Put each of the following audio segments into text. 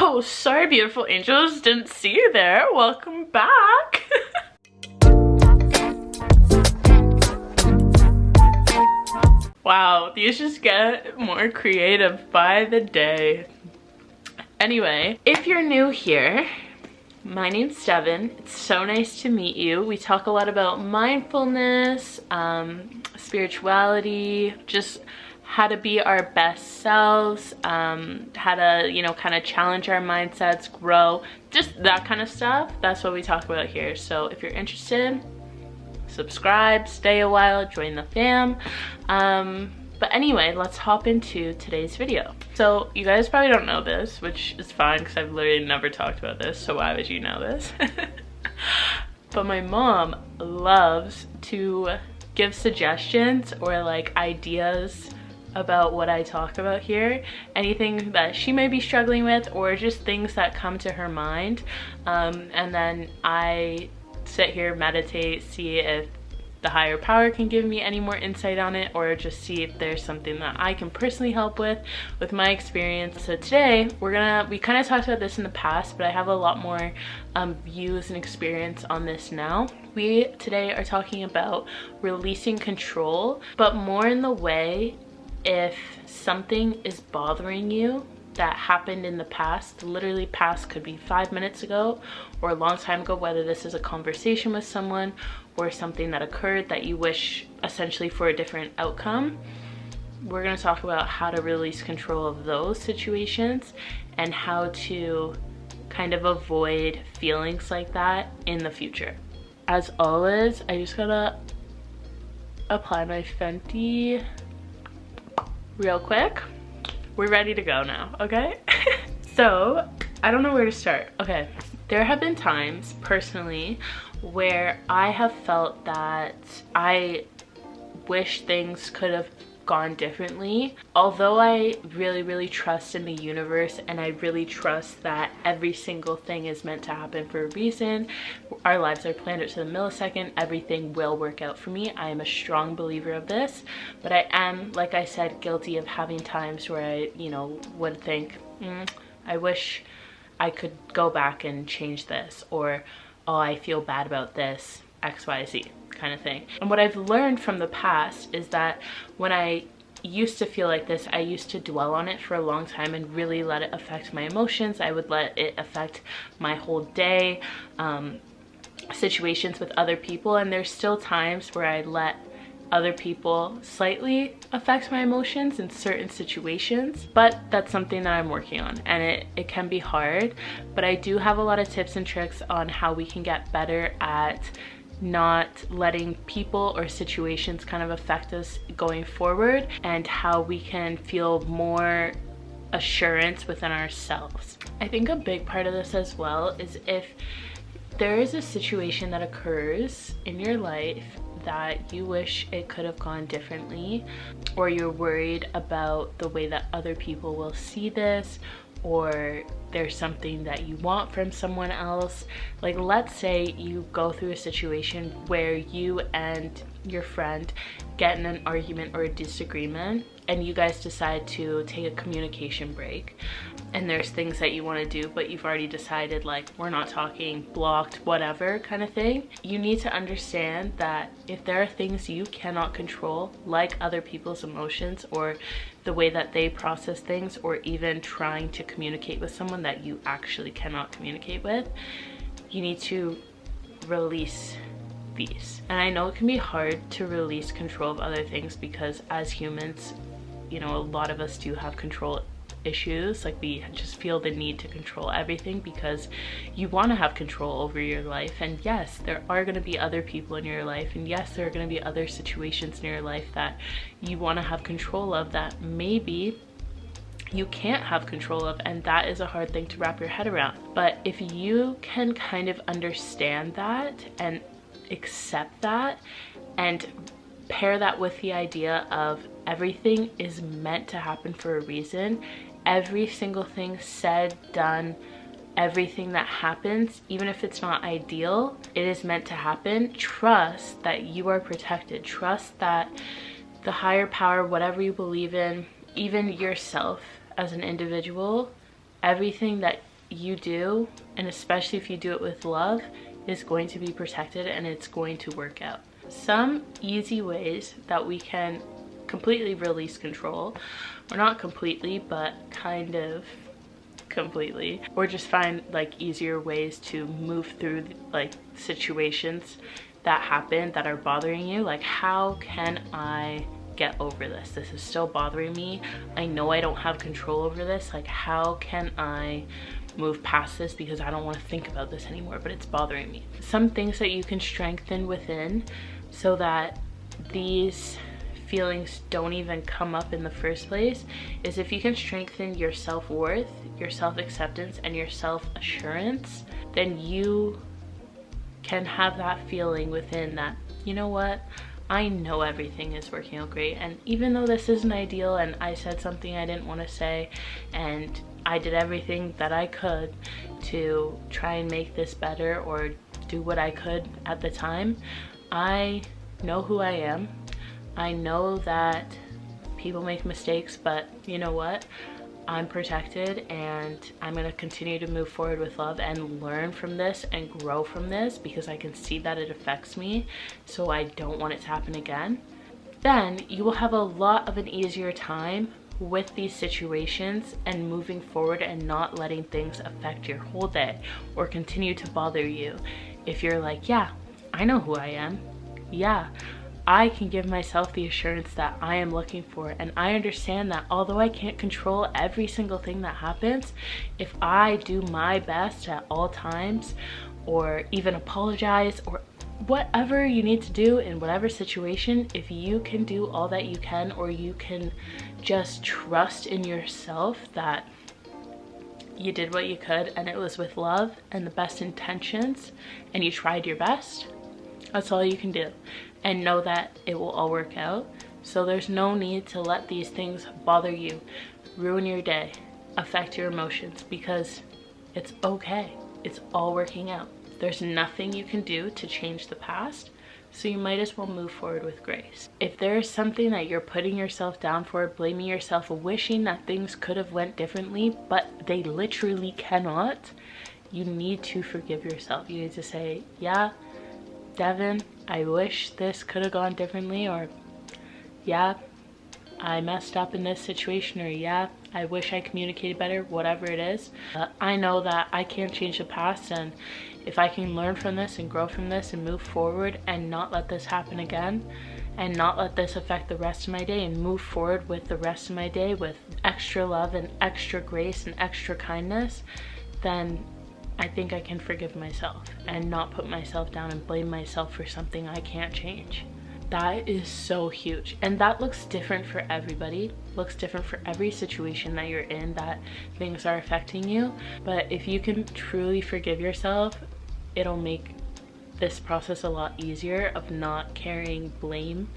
Oh, sorry, beautiful angels. Didn't see you there. Welcome back. Wow, these just get more creative by the day. Anyway, if you're new here, my name's Devon. It's so nice to meet you. We talk a lot about mindfulness, spirituality, just how to be our best selves, how to, you know, kind of challenge our mindsets, grow, just that kind of stuff. That's what we talk about here. So if you're interested, subscribe, stay a while, join the fam. But anyway, let's hop into today's video. So you guys probably don't know this, which is fine because I've literally never talked about this, so why would you know this? But my mom loves to give suggestions or like ideas about what I talk about here, anything that she may be struggling with or just things that come to her mind, and then I sit here, meditate, see if the higher power can give me any more insight on it, or just see if there's something that I can personally help with my experience. So today we kind of talked about this in the past, but I have a lot more views and experience on this now. We today are talking about releasing control, but more in the way if something is bothering you that happened in the past. Literally past could be 5 minutes ago or a long time ago, whether this is a conversation with someone or something that occurred that you wish essentially for a different outcome. We're going to talk about how to release control of those situations and how to kind of avoid feelings like that in the future. As always, I just gotta apply my Fenty real quick. We're ready to go now, okay? So, I don't know where to start. Okay, there have been times personally where I have felt that I wish things could have gone differently. Although I really trust in the universe and I really trust that every single thing is meant to happen for a reason, our lives are planned out to the millisecond, everything will work out for me. I am a strong believer of this, but I am, like I said, guilty of having times where I, you know, would think, I wish I could go back and change this, or oh, I feel bad about this, XYZ kind of thing. And what I've learned from the past is that when I used to feel like this, I used to dwell on it for a long time and really let it affect my emotions. I would let it affect my whole day, situations with other people, and there's still times where I let other people slightly affect my emotions in certain situations, but that's something that I'm working on, and it can be hard, but I do have a lot of tips and tricks on how we can get better at not letting people or situations kind of affect us going forward, and how we can feel more assurance within ourselves. I think a big part of this as well is if there is a situation that occurs in your life that you wish it could have gone differently, or you're worried about the way that other people will see this, or there's something that you want from someone else. Like, let's say you go through a situation where you and your friend get in an argument or a disagreement, and you guys decide to take a communication break, and there's things that you want to do, but you've already decided, like, we're not talking, blocked, whatever kind of thing. You need to understand that if there are things you cannot control, like other people's emotions or the way that they process things, or even trying to communicate with someone that you actually cannot communicate with, you need to release these. And I know it can be hard to release control of other things because as humans, you know, a lot of us do have control issues. Like, we just feel the need to control everything because you want to have control over your life. And yes, there are going to be other people in your life, and yes, there are going to be other situations in your life that you want to have control of that maybe you can't have control of, and that is a hard thing to wrap your head around. But if you can kind of understand that and accept that and pair that with the idea of everything is meant to happen for a reason, every single thing said, done, everything that happens, even if it's not ideal, it is meant to happen. Trust that you are protected. Trust that the higher power, whatever you believe in, even yourself as an individual, everything that you do, and especially if you do it with love, is going to be protected and it's going to work out. Some easy ways that we can completely release control, or not completely, but kind of completely, or just find like easier ways to move through like situations that happen that are bothering you. Like, how can I get over this? This is still bothering me. I know I don't have control over this. Like, how can I move past this, because I don't want to think about this anymore, but it's bothering me. Some things that you can strengthen within so that these feelings don't even come up in the first place is if you can strengthen your self-worth, your self-acceptance, and your self-assurance, then you can have that feeling within that, you know what, I know everything is working out great, and even though this isn't ideal and I said something I didn't want to say and I did everything that I could to try and make this better or do what I could at the time, I know who I am. I know that people make mistakes, but you know what? I'm protected, and I'm going to continue to move forward with love and learn from this and grow from this, because I can see that it affects me, so I don't want it to happen again. Then you will have a lot of an easier time with these situations and moving forward and not letting things affect your whole day or continue to bother you. If you're like, yeah, I know who I am. Yeah, I can give myself the assurance that I am looking for, and I understand that although I can't control every single thing that happens, if I do my best at all times, or even apologize, or whatever you need to do in whatever situation, if you can do all that you can, or you can just trust in yourself that you did what you could and it was with love and the best intentions and you tried your best, that's all you can do. And know that it will all work out. So there's no need to let these things bother you, ruin your day, affect your emotions, because it's okay. It's all working out. There's nothing you can do to change the past, so you might as well move forward with grace. If there's something that you're putting yourself down for, blaming yourself, wishing that things could have went differently, but they literally cannot, you need to forgive yourself. You need to say, yeah, Devon, I wish this could have gone differently, or yeah, I messed up in this situation, or yeah, I wish I communicated better, whatever it is. I know that I can't change the past, and if I can learn from this and grow from this and move forward and not let this happen again, and not let this affect the rest of my day, and move forward with the rest of my day with extra love and extra grace and extra kindness, then I think I can forgive myself and not put myself down and blame myself for something I can't change. That is so huge, and that looks different for everybody, looks different for every situation that you're in that things are affecting you. But if you can truly forgive yourself, it'll make this process a lot easier of not carrying blame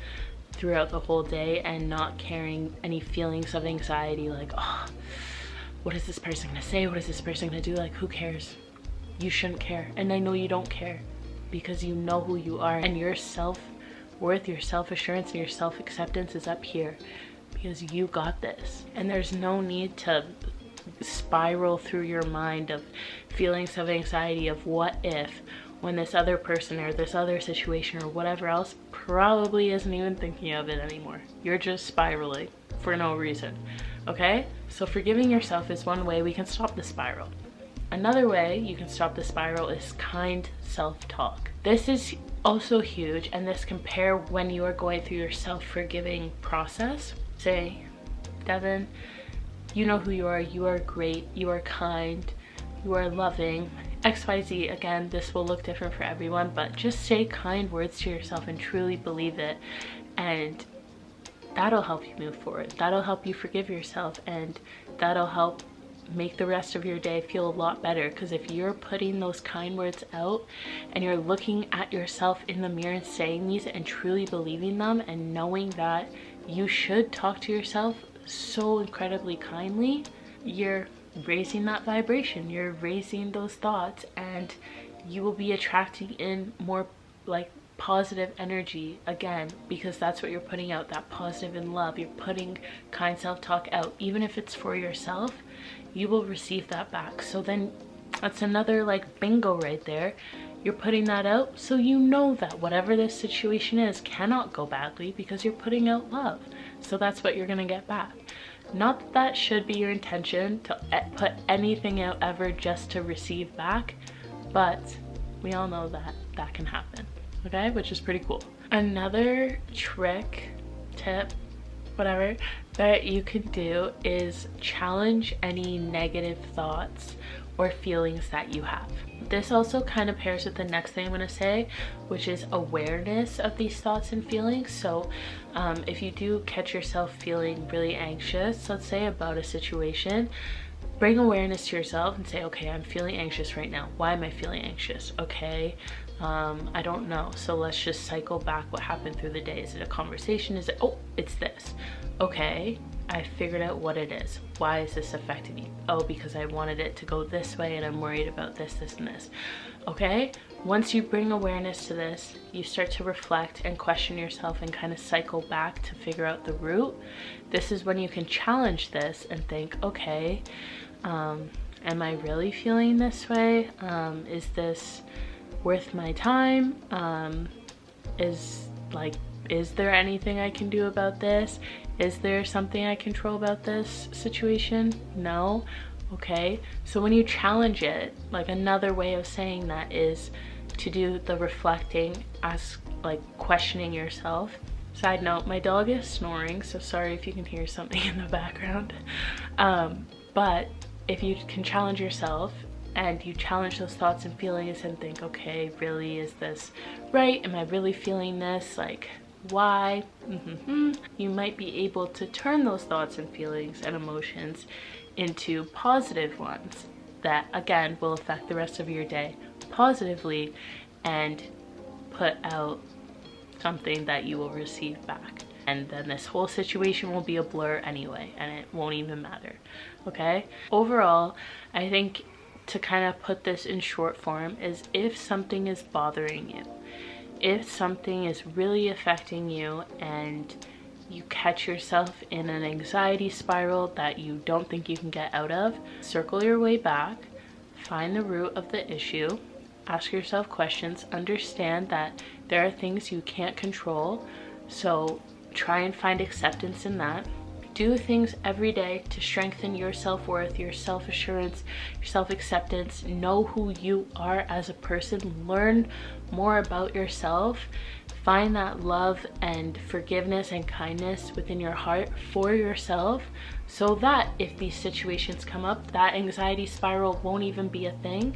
throughout the whole day and not carrying any feelings of anxiety like, oh, what is this person gonna say, what is this person gonna do, like, who cares? You shouldn't care, and I know you don't care, because you know who you are, and your self-worth, your self-assurance, and your self-acceptance is up here because you got this. And there's no need to spiral through your mind of feelings of anxiety of what if, when this other person or this other situation or whatever else probably isn't even thinking of it anymore. You're just spiraling for no reason, okay? So forgiving yourself is one way we can stop the spiral. Another way you can stop the spiral is kind self-talk. This is also huge, and this can pair when you are going through your self-forgiving process. Say, Devon, you know who you are great, you are kind, you are loving, XYZ. Again, this will look different for everyone, but just say kind words to yourself and truly believe it, and that'll help you move forward. That'll help you forgive yourself, and that'll help make the rest of your day feel a lot better. Because if you're putting those kind words out and you're looking at yourself in the mirror and saying these and truly believing them and knowing that you should talk to yourself so incredibly kindly, you're raising that vibration, you're raising those thoughts, and you will be attracting in more like positive energy again, because that's what you're putting out, that positive and love. You're putting kind self-talk out. Even if it's for yourself, you will receive that back. So then that's another like bingo right there. You're putting that out, so you know that whatever this situation is cannot go badly because you're putting out love. So that's what you're gonna get back. Not that that should be your intention, to put anything out ever just to receive back, but we all know that that can happen, okay? Which is pretty cool. Another trick, tip, whatever, that you can do is challenge any negative thoughts or feelings that you have. This also kind of pairs with the next thing I'm going to say, which is awareness of these thoughts and feelings. So if you do catch yourself feeling really anxious, let's say about a situation, bring awareness to yourself and say, okay, I'm feeling anxious right now. Why am I feeling anxious? Okay, I don't know. So let's just cycle back what happened through the day. Is it a conversation? Is it, oh, it's this. Okay, I figured out what it is. Why is this affecting me? Oh, because I wanted it to go this way and I'm worried about this, this, and this. Okay, once you bring awareness to this, you start to reflect and question yourself and kind of cycle back to figure out the root. This is when you can challenge this and think, okay, am I really feeling this way? Is this worth my time? Is there anything I can do about this? Is there something I control about this situation? No? Okay, so when you challenge it, like another way of saying that is to do the reflecting, ask, like questioning yourself. Side note, my dog is snoring, so sorry if you can hear something in the background. But if you can challenge yourself and you challenge those thoughts and feelings and think, okay, really, is this right? Am I really feeling this? Like, why? You might be able to turn those thoughts and feelings and emotions into positive ones that again will affect the rest of your day positively and put out something that you will receive back. And then this whole situation will be a blur anyway, and it won't even matter. Okay, overall, I think to kind of put this in short form is, if something is bothering you, if something is really affecting you and you catch yourself in an anxiety spiral that you don't think you can get out of, circle your way back, find the root of the issue, ask yourself questions, understand that there are things you can't control, so try and find acceptance in that. Do things every day to strengthen your self-worth, your self-assurance, your self-acceptance. Know who you are as a person. Learn more about yourself. Find that love and forgiveness and kindness within your heart for yourself, so that if these situations come up, that anxiety spiral won't even be a thing.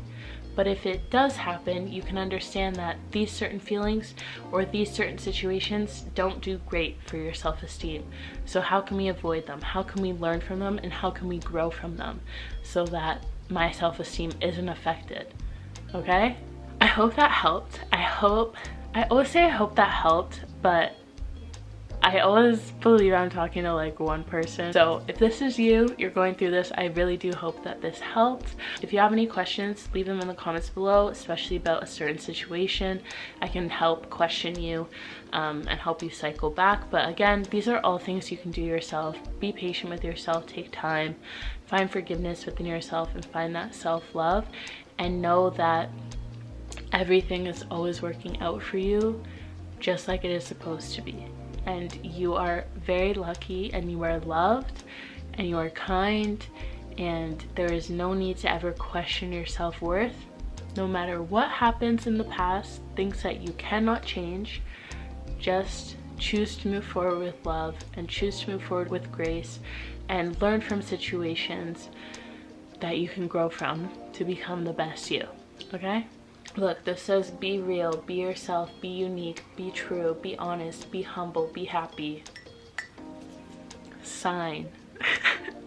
But if it does happen, you can understand that these certain feelings or these certain situations don't do great for your self-esteem. So how can we avoid them? How can we learn from them? And how can we grow from them so that my self-esteem isn't affected? Okay? I hope that helped. I always say I hope that helped, but I always believe I'm talking to like one person. So if this is you, you're going through this, I really do hope that this helped. If you have any questions, leave them in the comments below, especially about a certain situation. I can help question you and help you cycle back. But again, these are all things you can do yourself. Be patient with yourself, take time, find forgiveness within yourself, and find that self-love, and know that everything is always working out for you just like it is supposed to be. And you are very lucky, and you are loved, and you are kind, and there is no need to ever question your self-worth. No matter what happens in the past, things that you cannot change, just choose to move forward with love and choose to move forward with grace and learn from situations that you can grow from to become the best you, okay? Look, this says be real, be yourself, be unique, be true, be honest, be humble, be happy. Sign.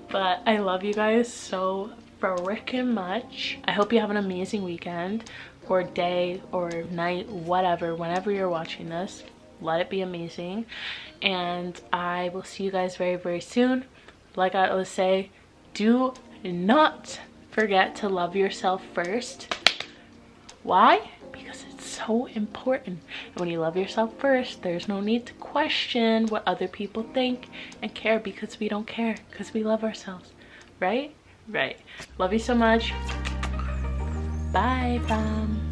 But I love you guys so frickin' much. I hope you have an amazing weekend or day or night, whatever, whenever you're watching this. Let it be amazing. And I will see you guys very, very soon. Like I always say, do not forget to love yourself first. Why? Because it's so important. And when you love yourself first, there's no need to question what other people think and care, because we don't care, because we love ourselves. Right? Right. Love you so much. Bye, fam.